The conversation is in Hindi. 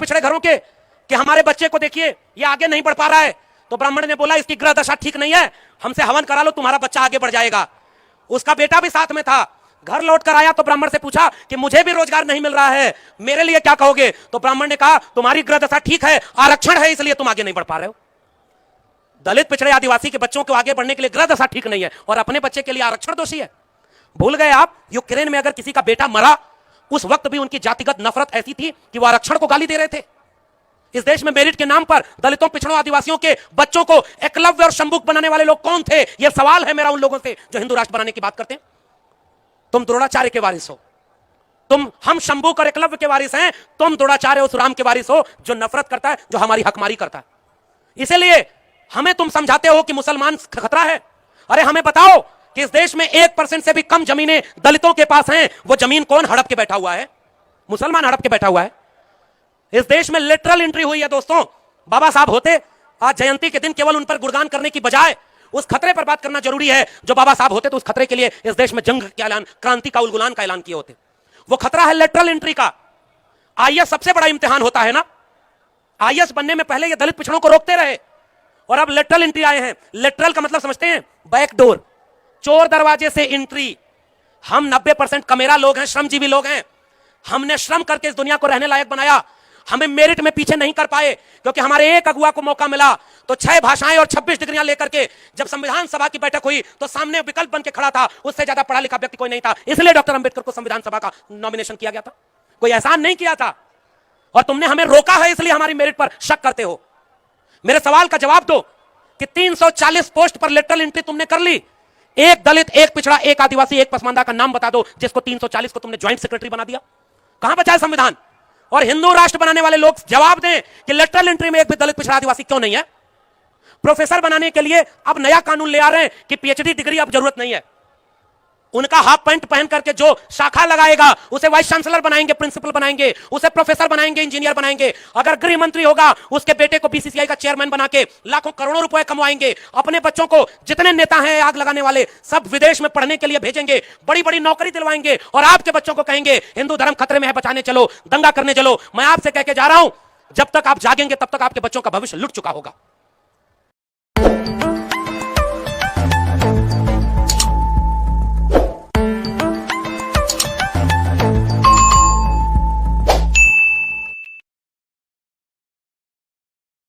पिछड़े घरों के कि हमारे बच्चे को देखिए ये आगे नहीं बढ़ पा रहा है, तो ब्राह्मण ने बोला इसकी ग्रह दशा ठीक नहीं है, हमसे हवन करा लो, तुम्हारा बच्चा आगे बढ़ जाएगा। उसका बेटा भी साथ में था। घर लौट कर आया तो ब्राह्मण से पूछा कि मुझे भी रोजगार नहीं मिल रहा है, मेरे लिए क्या कहोगे? तो ब्राह्मण ने कहा तुम्हारी ग्रह दशा ठीक है, आरक्षण है, इसलिए तुम आगे नहीं बढ़ पा रहे हो। दलित पिछड़े आदिवासी के बच्चों को आगे बढ़ने के लिए ग्रह दशा ठीक नहीं है और अपने बच्चे के लिए आरक्षण दोषी है। भूल गए आप, यूक्रेन में अगर किसी का बेटा मरा, उस वक्त भी उनकी जातिगत नफरत ऐसी थी कि वो आरक्षण को गाली दे रहे थे। इस देश में मेरिट के नाम पर दलितों, पिछड़ों, आदिवासियों के बच्चों को एकलव्य और शंभुक बनाने वाले लोग कौन थे? यह सवाल है मेरा उन लोगों से जो हिंदू राष्ट्र बनाने की बात करते हैं। तुम द्रोणाचार्य के वारिस हो, हम शंभुक और एकलव्य के वारिस हैं, तुम द्रोणाचार्य उस राम के वारिस हो जो नफरत करता है, जो हमारी हकमारी करता है। इसलिए हमें तुम समझाते हो कि मुसलमान खतरा है। अरे हमें बताओ कि इस देश में 1% से भी कम जमीनें दलितों के पास हैं, वो जमीन कौन हड़प के बैठा हुआ है? मुसलमान हड़प के बैठा हुआ है। इस देश में लिटरल एंट्री हुई है दोस्तों। बाबा साहब होते, आज जयंती के दिन केवल उन पर गुणगान करने की बजाय उस खतरे पर बात करना जरूरी है। जो बाबा साहब होते तो उस खतरे के लिए इस देश में जंग का ऐलान, क्रांति का, उलगुलान का ऐलान किए होते। वो खतरा है लिटरल एंट्री का। आईएएस सबसे बड़ा इम्तिहान होता है ना। आईएएस बनने में पहले ये दलित पिछड़ों को रोकते रहे और अब लिटरल एंट्री आए हैं। लिटरल का मतलब समझते हैं? बैकडोर, चोर दरवाजे से एंट्री। हम 90% कमेरा लोग हैं, श्रमजीवी लोग हैं। हमने श्रम करके इस दुनिया को रहने लायक बनाया। हमें मेरिट में पीछे नहीं कर पाए क्योंकि हमारे एक अगुआ को मौका मिला तो 6 भाषाएं और 26 डिग्रियां लेकर के जब संविधान सभा की बैठक हुई तो सामने विकल्प बन के खड़ा था। उससे ज्यादा पढ़ा लिखा व्यक्ति कोई नहीं था, इसलिए डॉक्टर अंबेडकर को संविधान सभा का नॉमिनेशन किया गया था। कोई एहसान नहीं किया था और तुमने हमें रोका है, इसलिए हमारी मेरिट पर शक करते हो। मेरे सवाल का जवाब दो कि 340 पोस्ट पर लेटरल एंट्री तुमने कर ली। एक दलित, एक पिछड़ा, एक आदिवासी, एक पसमानदा का नाम बता दो जिसको 340 को तुमने ज्वाइंट सेक्रेटरी बना दिया। कहां बचा है संविधान? और हिंदू राष्ट्र बनाने वाले लोग जवाब दें कि लेटरल एंट्री में एक भी दलित, पिछड़ा, आदिवासी क्यों नहीं है? प्रोफेसर बनाने के लिए अब नया कानून ले आ रहे हैं कि पीएचडी डिग्री अब जरूरत नहीं है। उनका हाफ पैंट पहन करके जो शाखा लगाएगा उसे वाइस चांसलर बनाएंगे, प्रिंसिपल बनाएंगे, उसे प्रोफेसर बनाएंगे, इंजीनियर बनाएंगे। अगर गृह मंत्री होगा उसके बेटे को बीसीसीआई का चेयरमैन बना के लाखों करोड़ों रुपए कमाएंगे। अपने बच्चों को, जितने नेता हैं आग लगाने वाले, सब विदेश में पढ़ने के लिए भेजेंगे, बड़ी बड़ी नौकरी दिलवाएंगे और आपके बच्चों को कहेंगे हिंदू धर्म खतरे में है, बचाने चलो, दंगा करने चलो। मैं आपसे कह के जा रहा हूं, जब तक आप जागेंगे तब तक आपके बच्चों का भविष्य लुट चुका होगा।